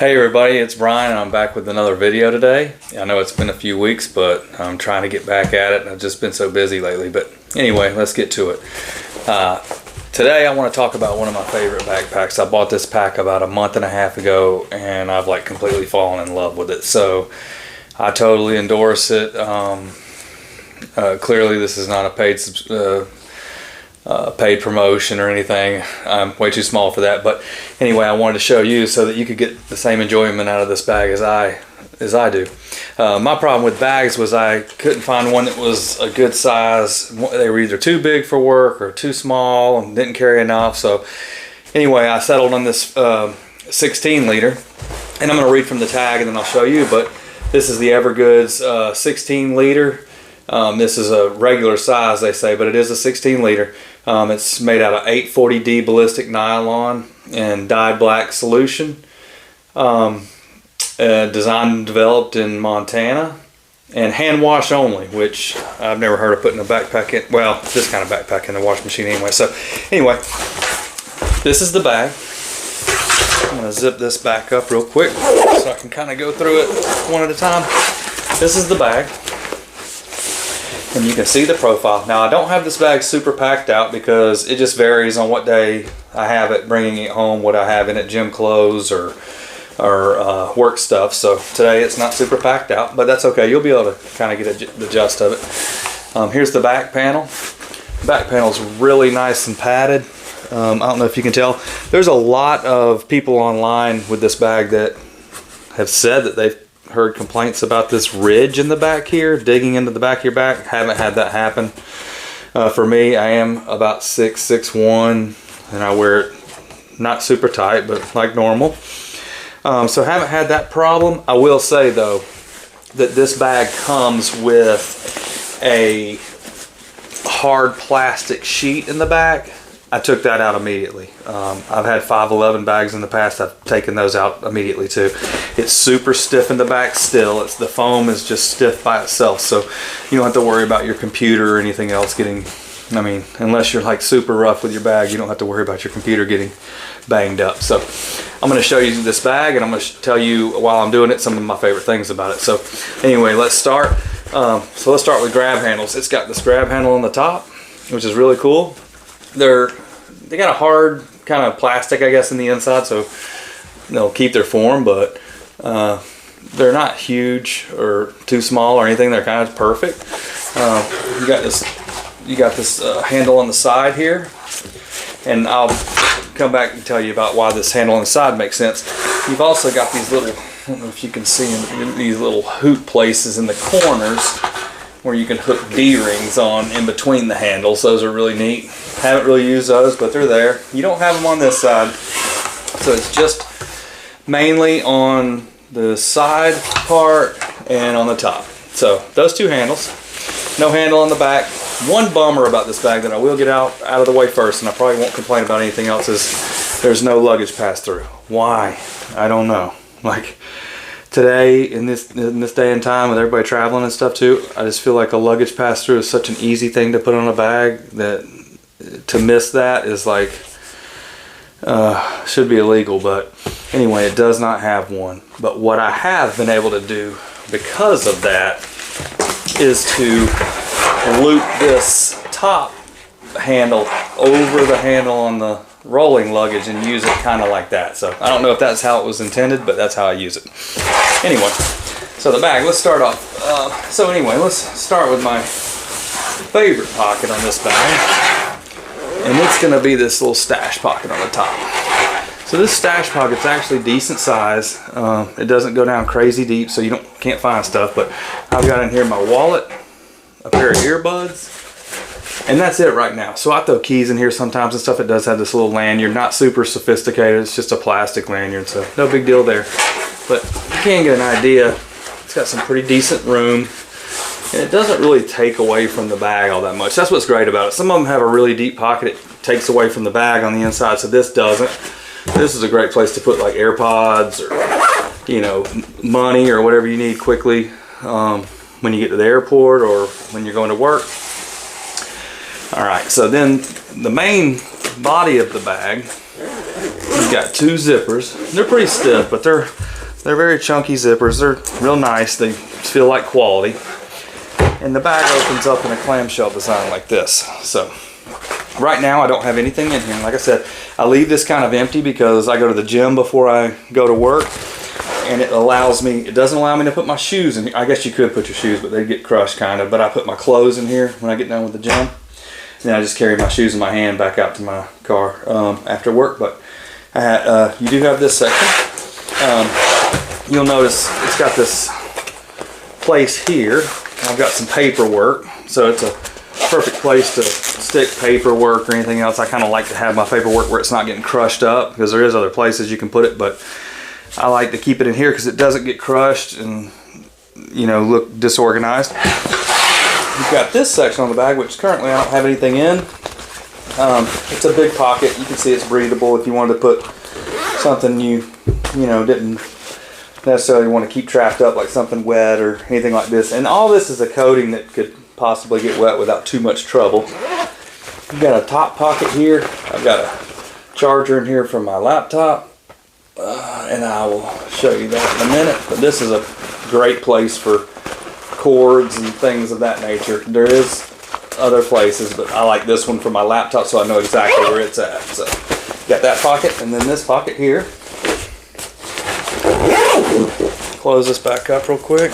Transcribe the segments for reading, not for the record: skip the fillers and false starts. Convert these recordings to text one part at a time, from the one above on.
Hey everybody, it's Brian and I'm back with another video today. I know it's been a few weeks, but I'm trying to get back at it. I've just been so busy lately, but anyway, let's get to it. Today I want to talk about one of my favorite backpacks. I bought this pack about a month and a half ago and I've like completely fallen in love with it. So I totally endorse it. Clearly this is not a paid promotion or anything. I'm way too small for that, but anyway, I wanted to show you so that you could get the same enjoyment out of this bag as I do. My problem with bags was I couldn't find one that was a good size. They were either too big for work or too small and didn't carry enough. So anyway, I settled on this 16 liter, and I'm going to read from the tag and then I'll show you, but this is the Evergoods 16 liter. This is a regular size, they say, but it is a 16 liter. It's made out of 840D ballistic nylon and dyed black solution. Designed and developed in Montana, and hand wash only, which I've never heard of putting a backpack in, well, this kind of backpack in the washing machine anyway. So anyway, this is the bag. I'm going to zip this back up real quick so I can kind of go through it one at a time. This is the bag. And you can see the profile. Now I don't have this bag super packed out because it just varies on what day I have it, bringing it home, what I have in it, gym clothes or work stuff. So today it's not super packed out, but that's okay. You'll be able to kind of get the gist of it. Here's the back panel. The back panel is really nice and padded. I don't know if you can tell. There's a lot of people online with this bag that have said that they've heard complaints about this ridge in the back here, digging into the back of your back. Haven't had that happen. For me, I am about 6'1", and I wear it not super tight, but like normal. So haven't had that problem. I will say though, that this bag comes with a hard plastic sheet in the back. I took that out immediately. I've had 511 bags in the past. I've taken those out immediately too. It's super stiff in the back still. The foam is just stiff by itself, so you don't have to worry about your computer or anything else getting, I mean, unless you're like super rough with your bag, you don't have to worry about your computer getting banged up. So I'm going to show you this bag, and I'm going to tell you while I'm doing it some of my favorite things about it. So anyway, let's start. So let's start with grab handles. It's got this grab handle on the top, which is really cool. They got a hard kind of plastic, I guess, in the inside, so they'll keep their form, but they're not huge or too small or anything. They're kind of perfect. You got this handle on the side here, and I'll come back and tell you about why this handle on the side makes sense. You've also got these little, I don't know if you can see them, these little hoot places in the corners where you can hook D-rings on in between the handles. Those are really neat. Haven't really used those, but they're there. You don't have them on this side, so it's just mainly on the side part and on the top. So those two handles. No handle on the back. One bummer about this bag that I will get out of the way first, and I probably won't complain about anything else, is there's no luggage pass-through. Why? I don't know. Like today, in this day and time with everybody traveling and stuff too, I just feel like a luggage pass-through is such an easy thing to put on a bag that to miss that is like should be illegal. But anyway, it does not have one. But what I have been able to do because of that is to loop this top handle over the handle on the rolling luggage and use it kind of like that. So I don't know if that's how it was intended, but that's how I use it. Anyway, so the bag, let's start off. So anyway, let's start with my favorite pocket on this bag, and it's going to be this little stash pocket on the top. So this stash pocket's actually decent size. It doesn't go down crazy deep, so you can't find stuff, but I've got in here my wallet, a pair of earbuds, and that's it right now. So I throw keys in here sometimes and stuff. It does have this little lanyard, not super sophisticated. It's just a plastic lanyard, so no big deal there. But you can get an idea. It's got some pretty decent room, and it doesn't really take away from the bag all that much. That's what's great about it. Some of them have a really deep pocket. It takes away from the bag on the inside, so this doesn't. This is a great place to put like AirPods or, you know, money or whatever you need quickly when you get to the airport or when you're going to work. All right, so then the main body of the bag You've got two zippers. They're pretty stiff, but they're very chunky zippers. They're real nice. They feel like quality. And the bag opens up in a clamshell design like this. So right now I don't have anything in here. Like I said, I leave this kind of empty because I go to the gym before I go to work. And it doesn't allow me to put my shoes in here. I guess you could put your shoes, but they'd get crushed kind of. But I put my clothes in here when I get done with the gym. And then I just carry my shoes in my hand back out to my car after work. But you do have this section. You'll notice it's got this place here. I've got some paperwork. So it's a perfect place to stick paperwork or anything else. I kind of like to have my paperwork where it's not getting crushed up, because there is other places you can put it, but I like to keep it in here because it doesn't get crushed and, you know, look disorganized. You've got this section on the bag, which currently I don't have anything in. It's a big pocket. You can see it's breathable if you wanted to put something you know, didn't necessarily want to keep trapped up, like something wet or anything like this. And all this is a coating that could possibly get wet without too much trouble. You've got a top pocket here. I've got a charger in here for my laptop. And I will show you that in a minute. But this is a great place for cords and things of that nature. There is other places, but I like this one for my laptop so I know exactly where it's at. So got that pocket, and then this pocket here. Close this back up real quick.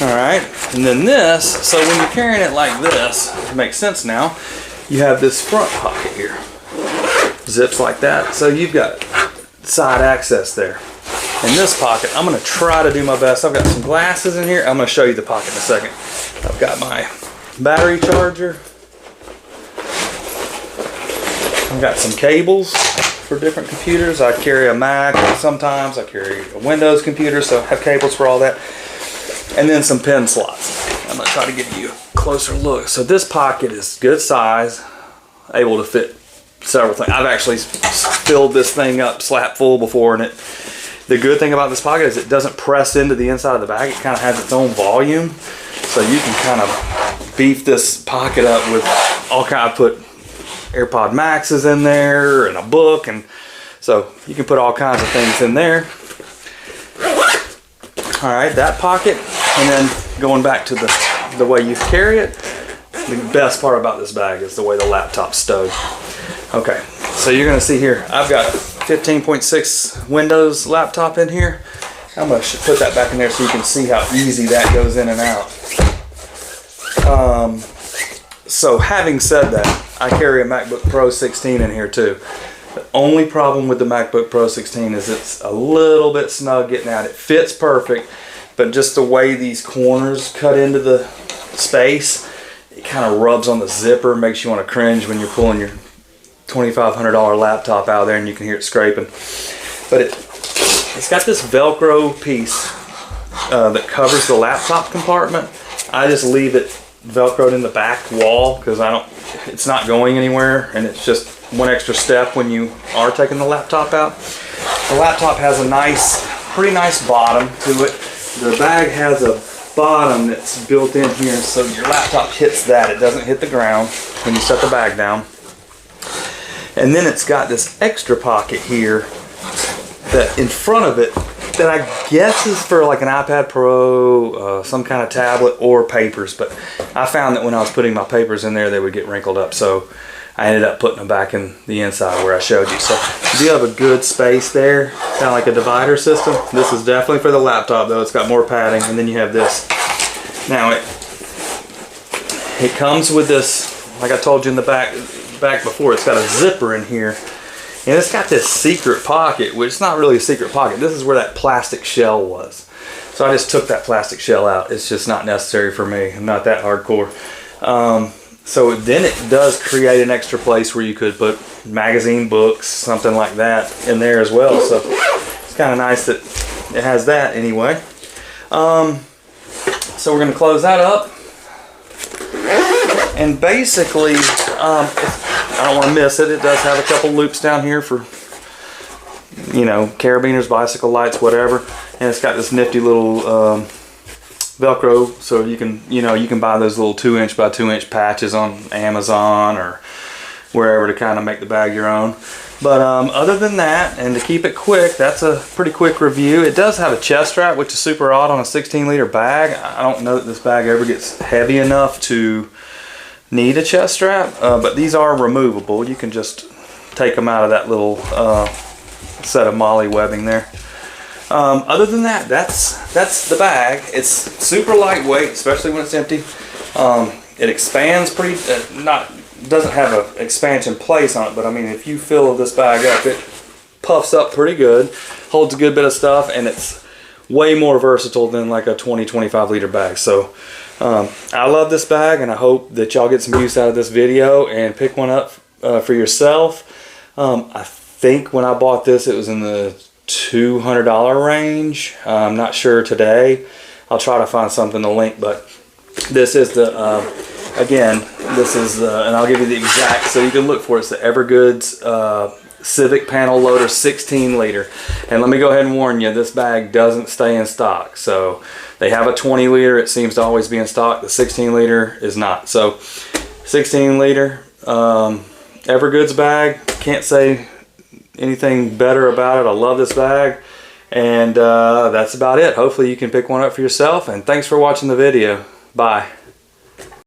Alright, and then this, so when you're carrying it like this, it makes sense now, you have this front pocket here. Zips like that, so you've got side access there. In this pocket, I'm going to try to do my best. I've got some glasses in here. I'm going to show you the pocket in a second. I've got my battery charger. I've got some cables for different computers. I carry a Mac, sometimes I carry a Windows computer, so I have cables for all that. And then some pen slots. I'm going to try to give you a closer look. So this pocket is good size, able to fit several things. I've actually filled this thing up slap full before, and the good thing about this pocket is it doesn't press into the inside of the bag. It kind of has its own volume, so you can kind of beef this pocket up with all kind of, put AirPod Maxes in there and a book, and so you can put all kinds of things in there. All right, that pocket, and then going back to the way you carry it, the best part about this bag is the way the laptop's stowed. Okay, so you're gonna see here, I've got 15.6 Windows laptop in here. I'm gonna put that back in there so you can see how easy that goes in and out. So having said that, I carry a MacBook Pro 16 in here too. The only problem with the MacBook Pro 16 is it's a little bit snug getting out. It fits perfect, but just the way these corners cut into the space, it kind of rubs on the zipper, makes you want to cringe when you're pulling your $2,500 laptop out there and you can hear it scraping. But it's got this Velcro piece that covers the laptop compartment. I just leave it Velcroed in the back wall because it's not going anywhere, and it's just one extra step when you are taking the laptop out. The laptop has a pretty nice bottom to it. The bag has a bottom that's built in here, so your laptop hits that. It doesn't hit the ground when you set the bag down. And then it's got this extra pocket here that in front of it that I guess is for like an iPad Pro, some kind of tablet, or papers. But I found that when I was putting my papers in there, they would get wrinkled up. So I ended up putting them back in the inside where I showed you. So you do have a good space there, kind of like a divider system. This is definitely for the laptop though. It's got more padding. And then you have this. Now it comes with this, like I told you in the back before, it's got a zipper in here. And it's got this secret pocket, which is not really a secret pocket. This is where that plastic shell was. So I just took that plastic shell out. It's just not necessary for me. I'm not that hardcore. So then it does create an extra place where you could put magazine, books, something like that in there as well. So it's kind of nice that it has that anyway. So we're going to close that up. And basically, I don't want to miss it. It does have a couple loops down here for, you know, carabiners, bicycle lights, whatever. And it's got this nifty little Velcro, so you can buy those little 2-inch by 2-inch patches on Amazon or wherever to kind of make the bag your own. But other than that, and to keep it quick, that's a pretty quick review. It does have a chest strap, which is super odd on a 16-liter bag. I don't know that this bag ever gets heavy enough to need a chest strap, but these are removable. You can just take them out of that little set of molly webbing there. Other than that, that's the bag. It's super lightweight, especially when it's empty. It expands pretty, doesn't have an expansion place on it, but I mean, if you fill this bag up, it puffs up pretty good, holds a good bit of stuff, and it's way more versatile than like a 20-25 liter bag. So I love this bag, and I hope that y'all get some use out of this video and pick one up for yourself. I think when I bought this, it was in the $200 range. I'm not sure today. I'll try to find something to link, but this is the again, this is the, and I'll give you the exact, so you can look for it. It's the Evergoods Civic panel loader 16 liter. And let me go ahead and warn you, this bag doesn't stay in stock. So they have a 20 liter, it seems to always be in stock. The 16 liter is not. So 16 liter Evergoods bag, can't say anything better about it. I love this bag. And that's about it. Hopefully you can pick one up for yourself. And thanks for watching the video. Bye.